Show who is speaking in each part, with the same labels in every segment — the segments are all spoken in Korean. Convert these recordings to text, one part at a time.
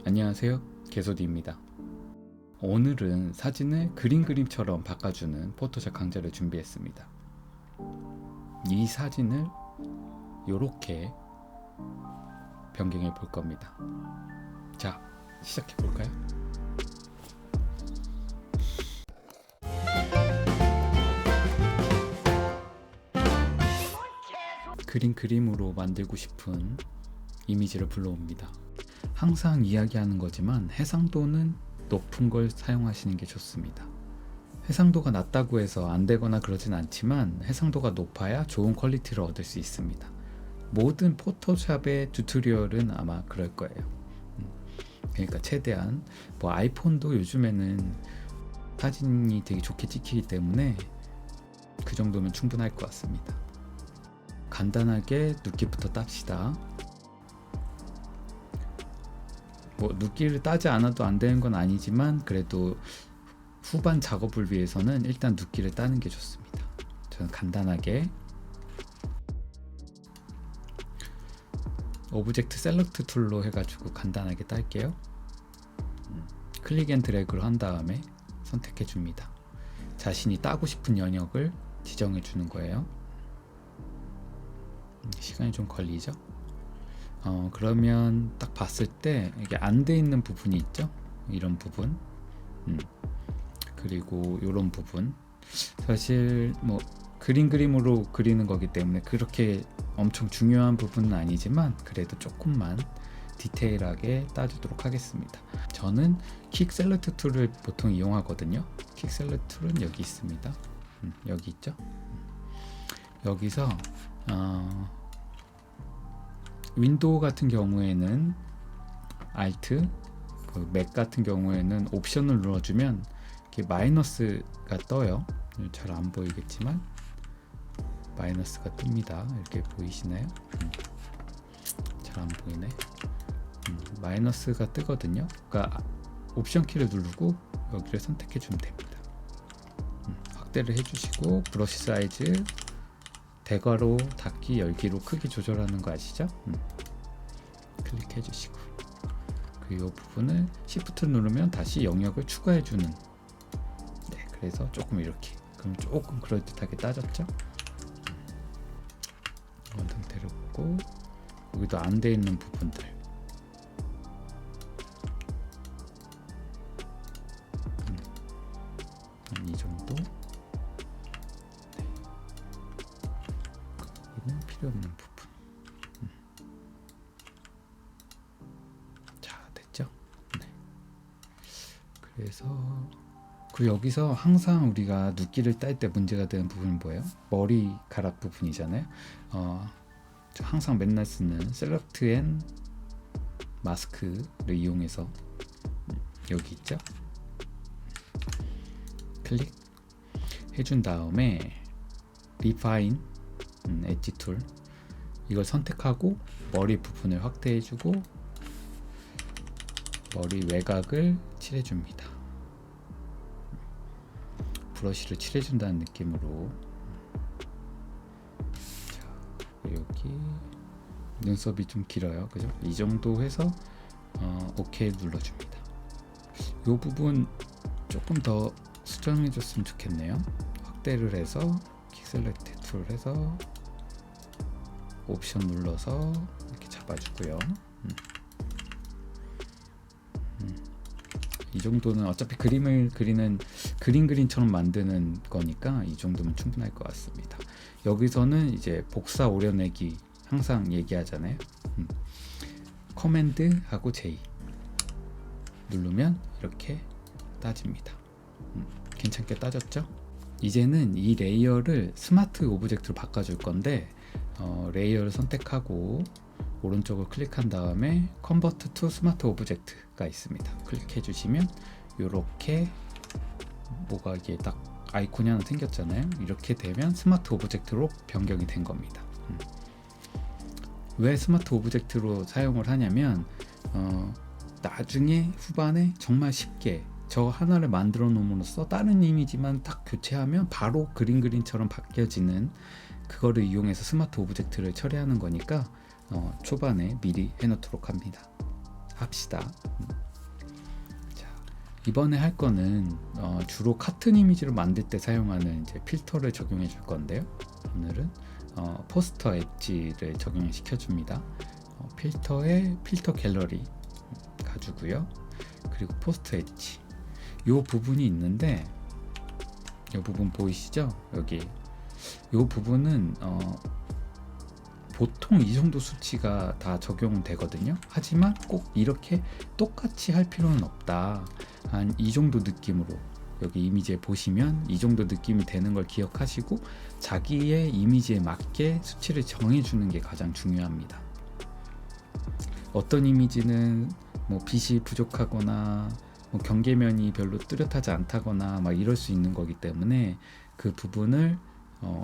Speaker 1: 안녕하세요, 개소디입니다. 오늘은 사진을 그림처럼 바꿔주는 포토샵 강좌를 준비했습니다. 이 사진을 이렇게 변경해 볼 겁니다. 자, 시작해 볼까요? 그림으로 만들고 싶은 이미지를 불러옵니다. 항상 이야기하는 거지만 해상도는 높은 걸 사용하시는 게 좋습니다. 해상도가 낮다고 해서 안 되거나 그러진 않지만 해상도가 높아야 좋은 퀄리티를 얻을 수 있습니다. 모든 포토샵의 튜토리얼은 아마 그럴 거예요. 그러니까 최대한 아이폰도 요즘에는 사진이 되게 좋게 찍히기 때문에 그 정도면 충분할 것 같습니다. 간단하게 눕기부터 땁시다. 눕기를 따지 않아도 안 되는 건 아니지만 그래도 후반 작업을 위해서는 일단 눕기를 따는 게 좋습니다. 저는 간단하게 오브젝트 셀렉트 툴로 해가지고 간단하게 딸게요. 클릭 앤 드래그를 한 다음에 선택해 줍니다. 자신이 따고 싶은 영역을 지정해 주는 거예요. 시간이 좀 걸리죠? 그러면 딱 봤을 때 이게 안 돼 있는 부분이 있죠? 이런 부분, 그리고 이런 부분. 사실 그림으로 그리는 거기 때문에 그렇게 엄청 중요한 부분은 아니지만 그래도 조금만 디테일하게 따주도록 하겠습니다. 저는 퀵 셀렉트 툴을 보통 이용하거든요. 퀵 셀렉트 툴은 여기 있습니다. 여기 있죠? 여기서 윈도우 같은 경우에는 Alt, 맥 같은 경우에는 옵션을 눌러주면 이렇게 마이너스가 떠요. 잘 안 보이겠지만 마이너스가 뜹니다. 이렇게 보이시나요? 잘 안 보이네. 마이너스가 뜨거든요. 그러니까 옵션 키를 누르고 여기를 선택해 주면 됩니다. 확대를 해주시고 브러쉬 사이즈 대괄호 닫기 열기로 크기 조절하는 거 아시죠? 클릭해 주시고 그리고 이 부분을 Shift 누르면 다시 영역을 추가해 주는. 네, 그래서 조금 이렇게 그럼 조금 그럴듯하게 따졌죠? 이런 상태로 고 여기도 안 돼 있는 부분들 이 정도. 필요 없는 부분. 자, 됐죠? 네. 그래서 여기서 항상 우리가 눕기를 딸 때 문제가 되는 부분은 뭐예요? 머리카락 부분이잖아요. 저 항상 맨날 쓰는 셀렉트 앤 마스크를 이용해서 여기 있죠? 클릭 해준 다음에 리파인 엣지 툴 이걸 선택하고 머리 부분을 확대해주고 머리 외곽을 칠해줍니다. 브러쉬를 칠해준다는 느낌으로. 자, 여기 눈썹이 좀 길어요, 그죠? 이 정도 해서 OK 눌러줍니다. 이 부분 조금 더 수정해줬으면 좋겠네요. 확대를 해서 퀵 셀렉트 툴 해서 옵션 눌러서 이렇게 잡아주고요. 이 정도는 어차피 그림을 그리는 그림처럼 만드는 거니까 이 정도면 충분할 것 같습니다. 여기서는 이제 복사 오려내기 항상 얘기하잖아요. 커맨드 하고 J 누르면 이렇게 따집니다. 괜찮게 따졌죠? 이제는 이 레이어를 스마트 오브젝트로 바꿔줄 건데 레이어를 선택하고 오른쪽을 클릭한 다음에 컨버트 투 스마트 오브젝트가 있습니다. 클릭해 주시면 이렇게 뭐가 이게 딱 아이콘이 하나 생겼잖아요. 이렇게 되면 스마트 오브젝트로 변경이 된 겁니다. 왜 스마트 오브젝트로 사용을 하냐면 나중에 후반에 정말 쉽게 저 하나를 만들어 놓음으로써 다른 이미지만 딱 교체하면 바로 그림처럼 바뀌어지는 그거를 이용해서 스마트 오브젝트를 처리하는 거니까 초반에 미리 해놓도록 합니다. 합시다. 자, 이번에 할 거는 주로 카툰 이미지를 만들 때 사용하는 이제 필터를 적용해 줄 건데요. 오늘은 포스터 엣지를 적용시켜 줍니다. 필터에 필터 갤러리 가지고요. 그리고 포스터 엣지 이 부분이 있는데, 이 부분 보이시죠? 여기 이 부분은 보통 이 정도 수치가 다 적용되거든요. 하지만 꼭 이렇게 똑같이 할 필요는 없다. 한 이 정도 느낌으로, 여기 이미지에 보시면 이 정도 느낌이 되는 걸 기억하시고 자기의 이미지에 맞게 수치를 정해주는 게 가장 중요합니다. 어떤 이미지는 뭐 빛이 부족하거나 뭐 경계면이 별로 뚜렷하지 않다거나 막 이럴 수 있는 거기 때문에 그 부분을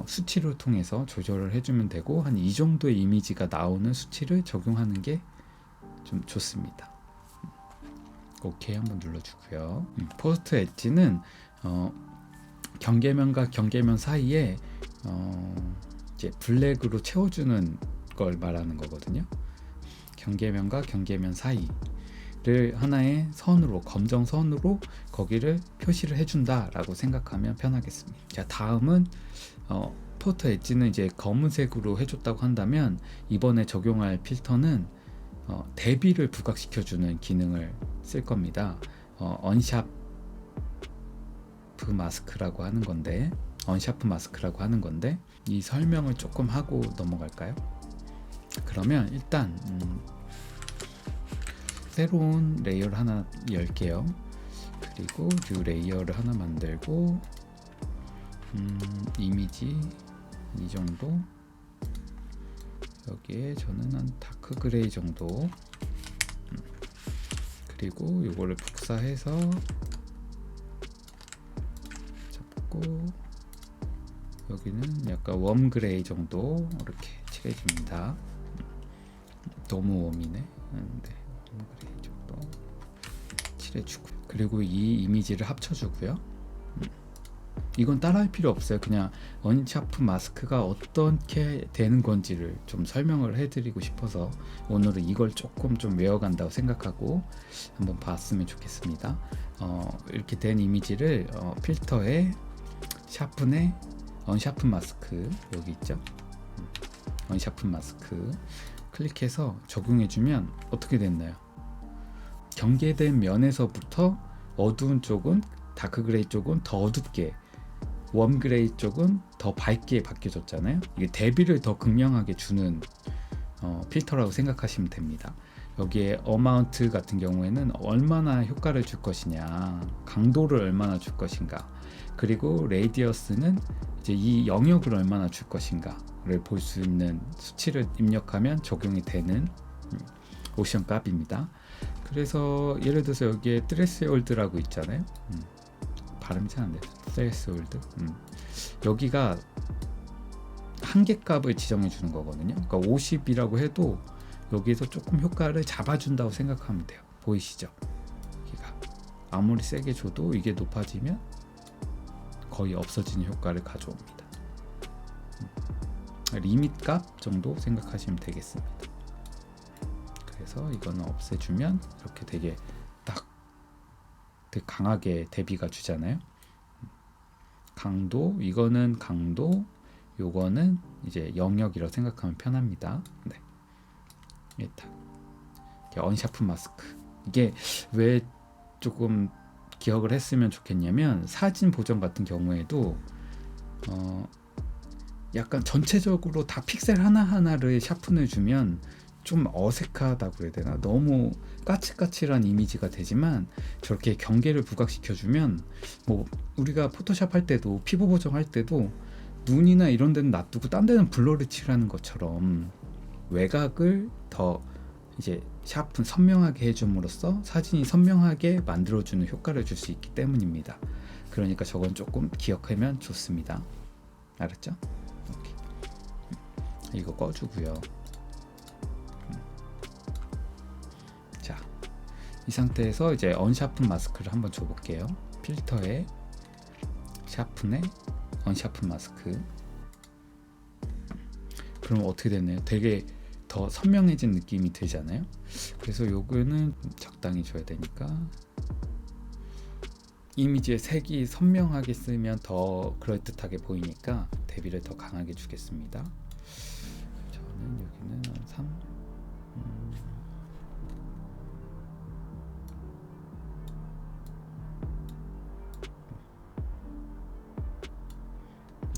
Speaker 1: 수치를 통해서 조절을 해주면 되고, 한 이 정도의 이미지가 나오는 수치를 적용하는 게 좀 좋습니다. 오케이 한번 눌러주고요. 포스트 엣지는 경계면과 경계면 사이에 이제 블랙으로 채워주는 걸 말하는 거거든요. 경계면과 경계면 사이를 하나의 선으로, 검정 선으로 거기를 표시를 해준다라고 생각하면 편하겠습니다. 자, 다음은 포스트 엣지는 이제 검은색으로 해줬다고 한다면, 이번에 적용할 필터는 대비를 부각시켜주는 기능을 쓸 겁니다. 언샤프 마스크라고 하는 건데, 이 설명을 조금 하고 넘어갈까요? 그러면 일단 새로운 레이어를 하나 열게요. 그리고 뉴 레이어를 하나 만들고, 이미지 이 정도, 여기에 저는 한 다크 그레이 정도, 그리고 이거를 복사해서 잡고 여기는 약간 웜 그레이 정도 이렇게 칠해줍니다. 너무 웜이네. 네, 웜 그레이 정도 칠해주고, 그리고 이 이미지를 합쳐주고요. 이건 따라할 필요 없어요. 그냥 언샤프 마스크가 어떻게 되는 건지를 좀 설명을 해드리고 싶어서 오늘은 이걸 조금 좀 외워간다고 생각하고 한번 봤으면 좋겠습니다. 이렇게 된 이미지를 필터에 샤픈에 언샤프 마스크, 여기 있죠? 언샤프 마스크 클릭해서 적용해주면 어떻게 됐나요? 경계된 면에서부터 어두운 쪽은, 다크 그레이 쪽은 더 어둡게, 웜 그레이 쪽은 더 밝게 바뀌어졌잖아요. 이게 대비를 더 극명하게 주는 필터라고 생각하시면 됩니다. 여기에 어마운트 같은 경우에는 얼마나 효과를 줄 것이냐, 강도를 얼마나 줄 것인가, 그리고 레이디어스는 이제 이 영역을 얼마나 줄 것인가를 볼 수 있는 수치를 입력하면 적용이 되는 옵션 값입니다. 그래서 예를 들어서 여기에 트레스홀드라고 있잖아요. 발음이 잘 안 돼요. 트레스홀드. 여기가 한계값을 지정해 주는 거거든요. 그러니까 50이라고 해도 여기에서 조금 효과를 잡아준다고 생각하면 돼요. 보이시죠? 여기가 아무리 세게 줘도 이게 높아지면 거의 없어지는 효과를 가져옵니다. 리밋 값 정도 생각하시면 되겠습니다. 그래서 이거는 없애주면 이렇게 되게 강하게 대비가 주잖아요. 강도, 이거는 강도, 요거는 이제 영역이라고 생각하면 편합니다. 네. 일단 언샤프 마스크, 이게 왜 조금 기억을 했으면 좋겠냐면, 사진 보정 같은 경우에도 약간 전체적으로 다 픽셀 하나하나를 샤픈을 주면 좀 어색하다고 해야 되나, 너무 까칠까칠한 이미지가 되지만 저렇게 경계를 부각시켜주면, 뭐 우리가 포토샵 할 때도, 피부 보정할 때도 눈이나 이런 데는 놔두고 딴 데는 블러를 칠하는 것처럼 외곽을 더 이제 샤픈, 선명하게 해줌으로써 사진이 선명하게 만들어주는 효과를 줄 수 있기 때문입니다. 그러니까 저건 조금 기억하면 좋습니다. 알았죠? 오케이. 이거 꺼주고요. 자, 이 상태에서 이제 언샤픈 마스크를 한번 줘볼게요. 필터에 샤픈에 언샤픈 마스크. 그럼 어떻게 됐나요? 되게 더 선명해진 느낌이 들잖아요. 그래서 요거는 적당히 줘야 되니까 이미지의 색이 선명하게 쓰면 더 그럴듯하게 보이니까 대비를 더 강하게 주겠습니다. 저는 여기는 한 3,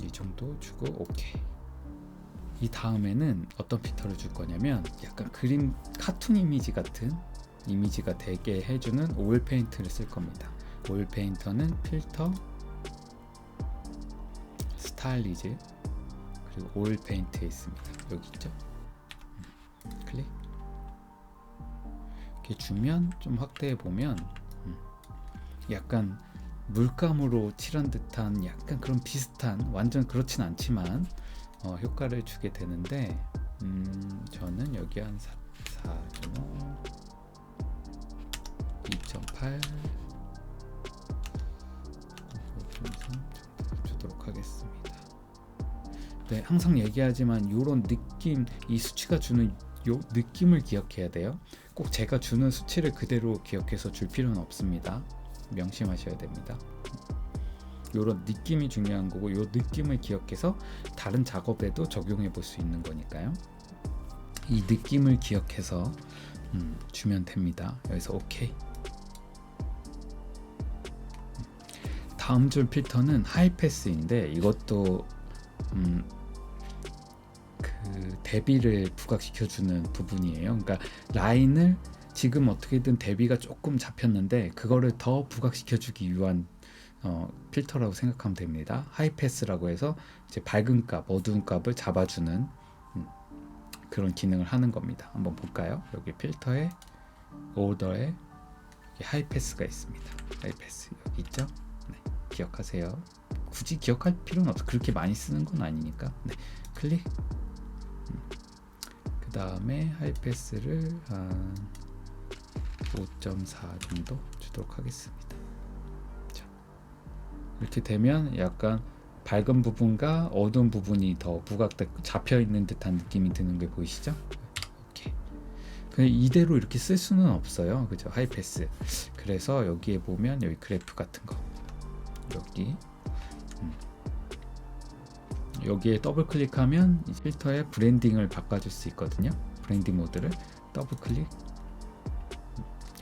Speaker 1: 이 정도 주고 오케이. 이 다음에는 어떤 필터를 줄 거냐면 약간 그림 카툰 이미지 같은 이미지가 되게 해주는 오일 페인트를 쓸 겁니다. 오일 페인터는 필터, 스타일리즈, 그리고 오일 페인트에 있습니다. 여기 있죠? 클릭. 이렇게 주면 좀 확대해 보면 약간 물감으로 칠한 듯한 약간 그런 비슷한, 완전 그렇진 않지만 효과를 주게 되는데 저는 여기 한 4.5, 2.8, 5.3 주도록 하겠습니다. 네, 항상 얘기하지만 이런 느낌, 이 수치가 주는 요 느낌을 기억해야 돼요. 꼭 제가 주는 수치를 그대로 기억해서 줄 필요는 없습니다. 명심하셔야 됩니다. 이런 느낌이 중요한 거고, 이 느낌을 기억해서 다른 작업에도 적용해 볼 수 있는 거니까요. 이 느낌을 기억해서 주면 됩니다. 여기서 오케이. 다음 줄 필터는 하이패스인데 이것도 그 대비를 부각시켜주는 부분이에요. 그러니까 라인을 지금 어떻게든 대비가 조금 잡혔는데 그거를 더 부각시켜주기 위한 필터라고 생각하면 됩니다. 하이패스라고 해서 이제 밝은 값, 어두운 값을 잡아주는 그런 기능을 하는 겁니다. 한번 볼까요? 여기 필터에 오더에 하이패스가 있습니다. 하이패스 여기 있죠? 네, 기억하세요. 굳이 기억할 필요는 없어. 그렇게 많이 쓰는 건 아니니까. 네, 클릭. 그 다음에 하이패스를 한 5.4 정도 주도록 하겠습니다. 자, 이렇게 되면 약간 밝은 부분과 어두운 부분이 더 부각돼 잡혀 있는 듯한 느낌이 드는 게 보이시죠? 오케이. 그냥 이대로 이렇게 쓸 수는 없어요, 그죠? 하이패스. 그래서 여기에 보면 여기 그래프 같은 거 여기에 더블 클릭하면 이 필터의 브랜딩을 바꿔줄 수 있거든요. 브랜딩 모드를 더블 클릭.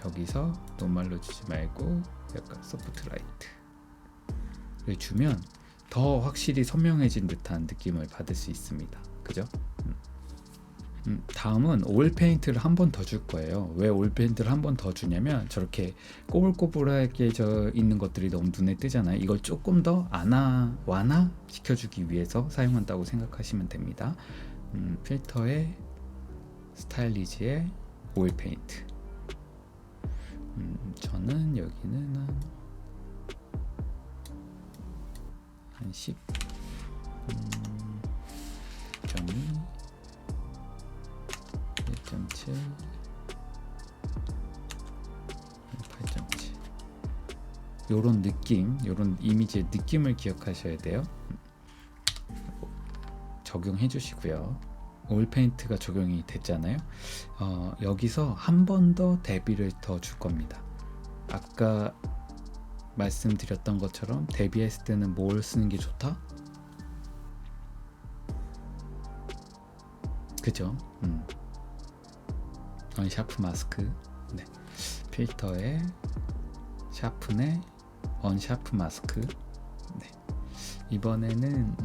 Speaker 1: 여기서 노멀로 주지 말고 약간 소프트 라이트를 주면 더 확실히 선명해진 듯한 느낌을 받을 수 있습니다. 그죠? 다음은 오일 페인트를 한 번 더 줄 거예요. 왜 오일 페인트를 한 번 더 주냐면 저렇게 꼬불꼬불하게 있는 것들이 너무 눈에 뜨잖아요. 이걸 조금 더 완화 시켜주기 위해서 사용한다고 생각하시면 됩니다. 필터에 스타일리지에 오일 페인트. 저는 여기는 한 10, 1.2, 1.7, 8.7 요런 느낌, 요런 이미지의 느낌을 기억하셔야 돼요. 적용해 주시고요. 오일 페인트가 적용이 됐잖아요. 여기서 한 번 더 대비를 더 줄 겁니다. 아까 말씀드렸던 것처럼 대비했을 때는 뭘 쓰는 게 좋다? 그죠? 언샤프 마스크. 네. 필터에 샤픈에 언샤프 마스크. 네. 이번에는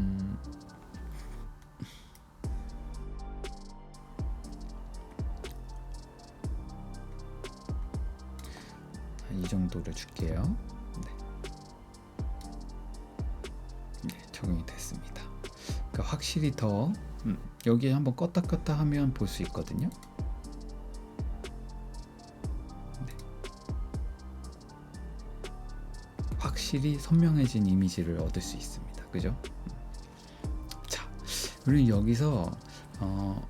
Speaker 1: 이 정도를 줄게요. 네. 네, 적용이 됐습니다. 그러니까 확실히 더 여기에 한번 껐다 껐다 하면 볼 수 있거든요. 네. 확실히 선명해진 이미지를 얻을 수 있습니다. 그죠? 자, 우리 여기서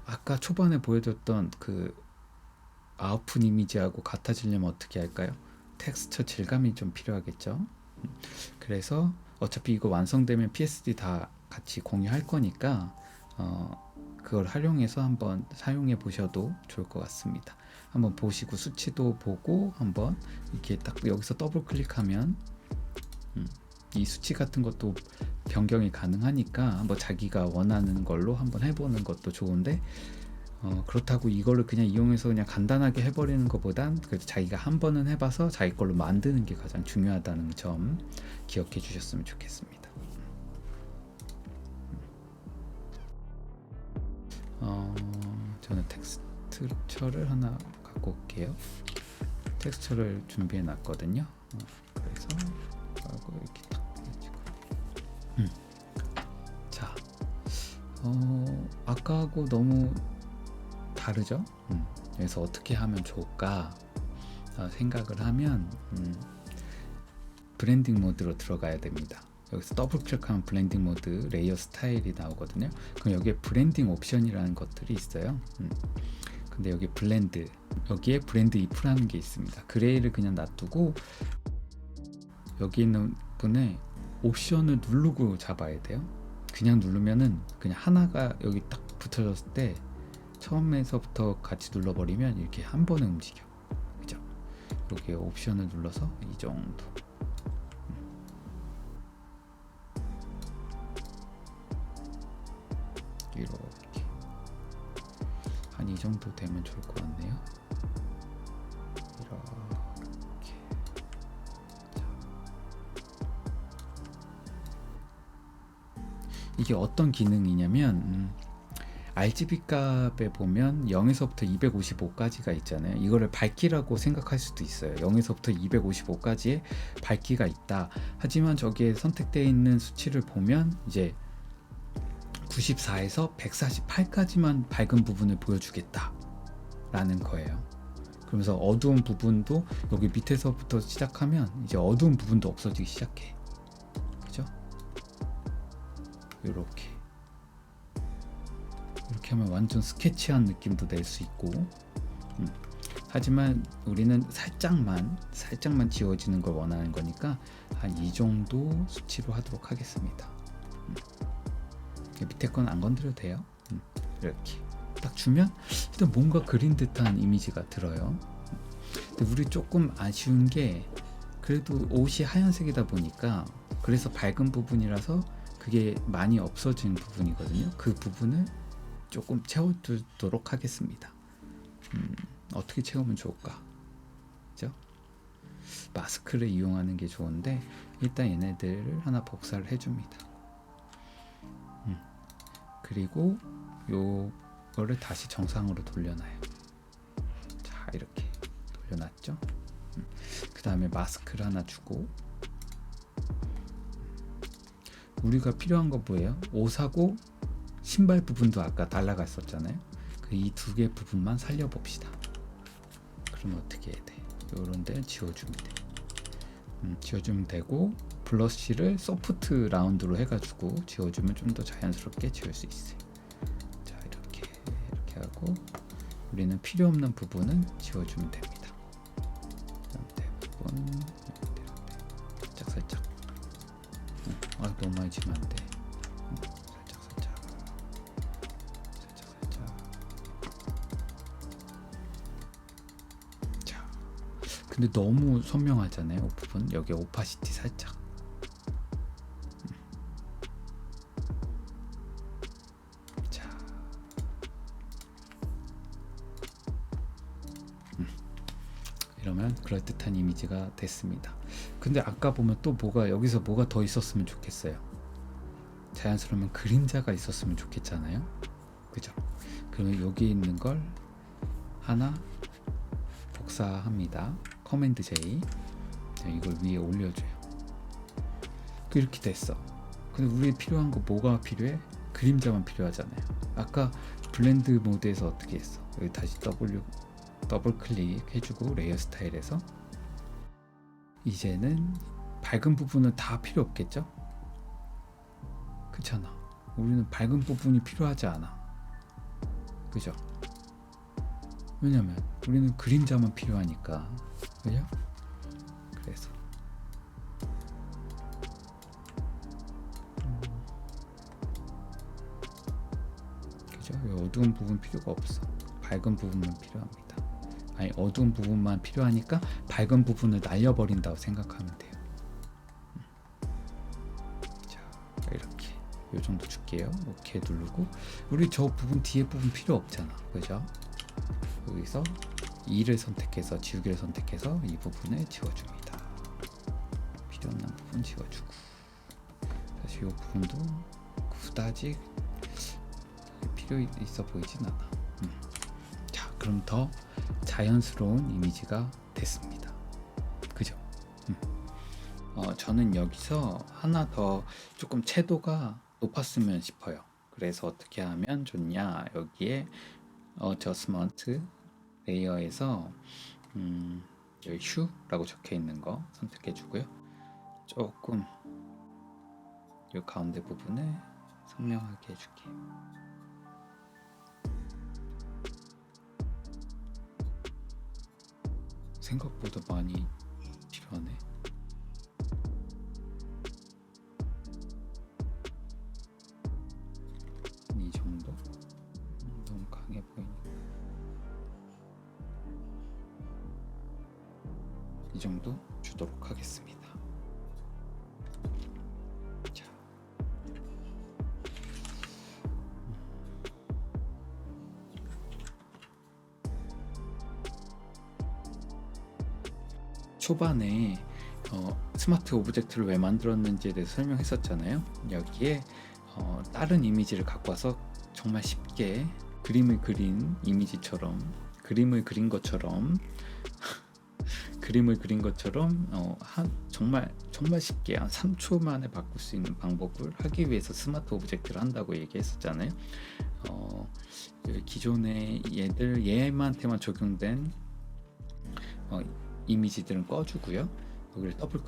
Speaker 1: 아까 초반에 보여줬던 그 아웃풋 이미지하고 같아지려면 어떻게 할까요? 텍스처 질감이 좀 필요하겠죠. 그래서 어차피 이거 완성되면 PSD 다 같이 공유할 거니까 그걸 활용해서 한번 사용해 보셔도 좋을 것 같습니다. 한번 보시고 수치도 보고 한번 이렇게 딱 여기서 더블 클릭하면 이 수치 같은 것도 변경이 가능하니까 한번 자기가 원하는 걸로 한번 해보는 것도 좋은데 그렇다고 이거를 그냥 이용해서 그냥 간단하게 해버리는 것보단 그래도 자기가 한 번은 해봐서 자기 걸로 만드는 게 가장 중요하다는 점 기억해 주셨으면 좋겠습니다. 저는 텍스처를 하나 갖고 올게요. 텍스처를 준비해 놨거든요. 그래서 이렇게 딱 해주고 자, 아까하고 너무 다르죠? 그래서 어떻게 하면 좋을까 생각을 하면 브랜딩 모드로 들어가야 됩니다. 여기서 더블 클릭하면 블렌딩 모드 레이어 스타일이 나오거든요. 그럼 여기에 브랜딩 옵션이라는 것들이 있어요. 근데 여기 블렌드, 여기에 브랜드 if라는 게 있습니다. 그레이를 그냥 놔두고 여기 있는 분의 옵션을 누르고 잡아야 돼요. 그냥 누르면은 그냥 하나가 여기 딱 붙여졌을 때 처음에서부터 같이 눌러버리면 이렇게 한 번에 움직여. 그죠? 여기 옵션을 눌러서 이 정도. 이렇게 한 이 정도 되면 좋을 것 같네요. 이렇게. 자. 이게 어떤 기능이냐면 RGB 값에 보면 0에서부터 255까지가 있잖아요. 이거를 밝기라고 생각할 수도 있어요. 0에서부터 255까지의 밝기가 있다. 하지만 저기에 선택되어 있는 수치를 보면 이제 94에서 148까지만 밝은 부분을 보여주겠다 라는 거예요. 그러면서 어두운 부분도 여기 밑에서부터 시작하면 이제 어두운 부분도 없어지기 시작해. 그죠? 이렇게 하면 완전 스케치한 느낌도 낼 수 있고 하지만 우리는 살짝만 지워지는 걸 원하는 거니까 한 이 정도 수치로 하도록 하겠습니다. 밑에 건 안 건드려도 돼요. 이렇게 딱 주면 일단 뭔가 그린 듯한 이미지가 들어요. 근데 우리 조금 아쉬운 게 그래도 옷이 하얀색이다 보니까 그래서 밝은 부분이라서 그게 많이 없어진 부분이거든요. 그 부분을 조금 채워두도록 하겠습니다. 어떻게 채우면 좋을까? 그죠? 마스크를 이용하는 게 좋은데 일단 얘네들을 하나 복사를 해줍니다. 그리고 요거를 다시 정상으로 돌려놔요. 자, 이렇게 돌려놨죠? 그 다음에 마스크를 하나 주고 우리가 필요한 거 뭐예요? 옷하고 신발 부분도 아까 날라갔었잖아요. 이 두 개 부분만 살려봅시다. 그럼 어떻게 해야 돼? 요런 데는 지워주면 돼. 지워주면 되고 블러쉬를 소프트 라운드로 해가지고 지워주면 좀 더 자연스럽게 지울 수 있어요. 자, 이렇게 하고 우리는 필요 없는 부분은 지워주면 됩니다. 대부분 살짝 너무 많이 지면 안 돼. 살짝 자, 근데 너무 선명하잖아요. 부분 여기 오파시티 살짝. 자, 이러면 그럴듯한 이미지가 됐습니다. 근데 아까 보면 또 여기서 뭐가 더 있었으면 좋겠어요. 자연스러우면 그림자가 있었으면 좋겠잖아요. 그죠? 그러면 여기 있는 걸 하나 복사합니다. 커맨드 J. 이걸 위에 올려줘요. 이렇게 됐어. 근데 우리 필요한 거 뭐가 필요해? 그림자만 필요하잖아요. 아까 블렌드 모드에서 어떻게 했어? 여기 다시 더블 클릭 해주고 레이어 스타일에서 이제는 밝은 부분은 다 필요 없겠죠? 그렇잖아. 우리는 밝은 부분이 필요하지 않아. 그죠? 왜냐면 우리는 그림자만 필요하니까. 그죠? 그래서 그죠? 어두운 부분 필요가 없어. 밝은 부분만 필요합니다. 아니, 어두운 부분만 필요하니까 밝은 부분을 날려버린다고 생각하면 돼요. 자, 이렇게 요 정도 줄게요. 오케이 누르고, 우리 저 부분 뒤에 부분 필요 없잖아, 그죠? 여기서 2를 선택해서 지우개를 선택해서 이 부분을 지워줍니다. 필요 없는 부분 지워주고, 다시 이 부분도 그다지 필요 있어 보이진 않아. 자, 그럼 더 자연스러운 이미지가 됐습니다. 그죠? 저는 여기서 하나 더 조금 채도가 높았으면 싶어요. 그래서 어떻게 하면 좋냐, 여기에 어저스먼트 레이어에서 여기 휴라고 적혀 있는 거 선택해 주고요. 조금 이 가운데 부분을 선명하게 해줄게요. 생각보다 많이 필요하네. 이 정도? 너무 강해 보이니까 이 정도 주도록 하겠습니다. 자, 초반에 스마트 오브젝트를 왜 만들었는지에 대해서 설명했었잖아요. 여기에 다른 이미지를 갖고 와서 정말 쉽게 그림을 그린 이미지처럼, 그림을 그린 것처럼 정말 쉽게 한 3초 만에 바꿀 수 있는 방법을 하기 위해서 스마트 오브젝트를 한다고 얘기했었잖아요. 기존의 얘한테만 적용된 이미지들은 꺼주고요. 여기를 더블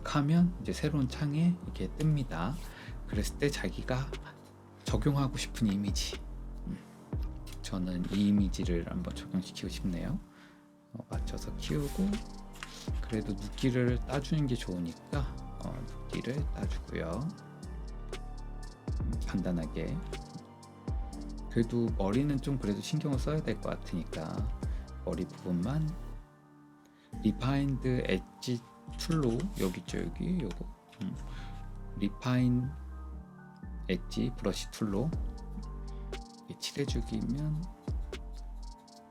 Speaker 1: 클릭하면 이제 새로운 창에 이렇게 뜹니다. 그랬을 때 자기가 적용하고 싶은 이미지, 저는 이 이미지를 한번 적용시키고 싶네요. 맞춰서 키우고, 그래도 눕기를 따주는 게 좋으니까 눕기를 따주고요. 간단하게. 그래도 머리는 좀 그래도 신경을 써야 될 것 같으니까 머리 부분만 리파인드 엣지 툴로, 여기 있죠, 여기 요거 리파인 엣지 브러쉬 툴로 칠해주기면,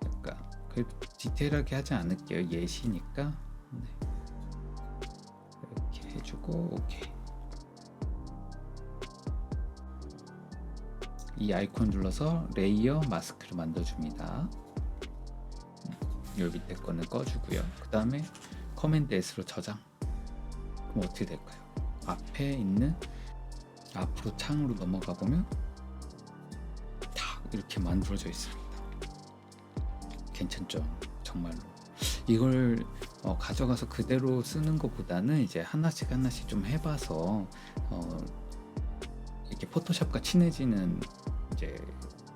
Speaker 1: 약간 그래도 디테일하게 하지 않을게요. 예시니까. 네. 이렇게 해주고 오케이. 이 아이콘 눌러서 레이어 마스크를 만들어줍니다. 요 밑에 거는 꺼주고요. 그 다음에 커맨드 S로 저장. 그럼 어떻게 될까요? 앞에 있는 앞으로 창으로 넘어가 보면 탁 이렇게 만들어져 있습니다. 괜찮죠? 정말로. 이걸 가져가서 그대로 쓰는 것보다는 이제 하나씩 좀 해봐서 이렇게 포토샵과 친해지는 이제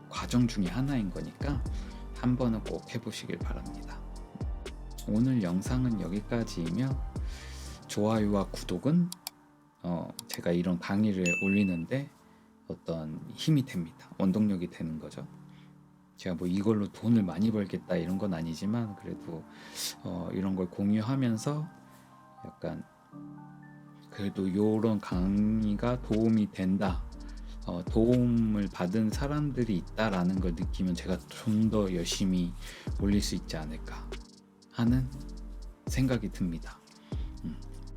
Speaker 1: 과정 중에 하나인 거니까 한 번은 꼭 해보시길 바랍니다. 오늘 영상은 여기까지이며, 좋아요와 구독은 제가 이런 강의를 올리는데 어떤 힘이 됩니다. 원동력이 되는 거죠. 제가 뭐 이걸로 돈을 많이 벌겠다 이런 건 아니지만, 그래도 이런 걸 공유하면서 약간 그래도 이런 강의가 도움이 된다, 도움을 받은 사람들이 있다라는 걸 느끼면 제가 좀 더 열심히 올릴 수 있지 않을까 하는 생각이 듭니다.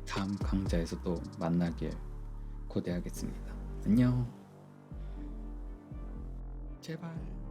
Speaker 1: 다음 강좌에서 또 만나길 고대하겠습니다. 안녕. 제발.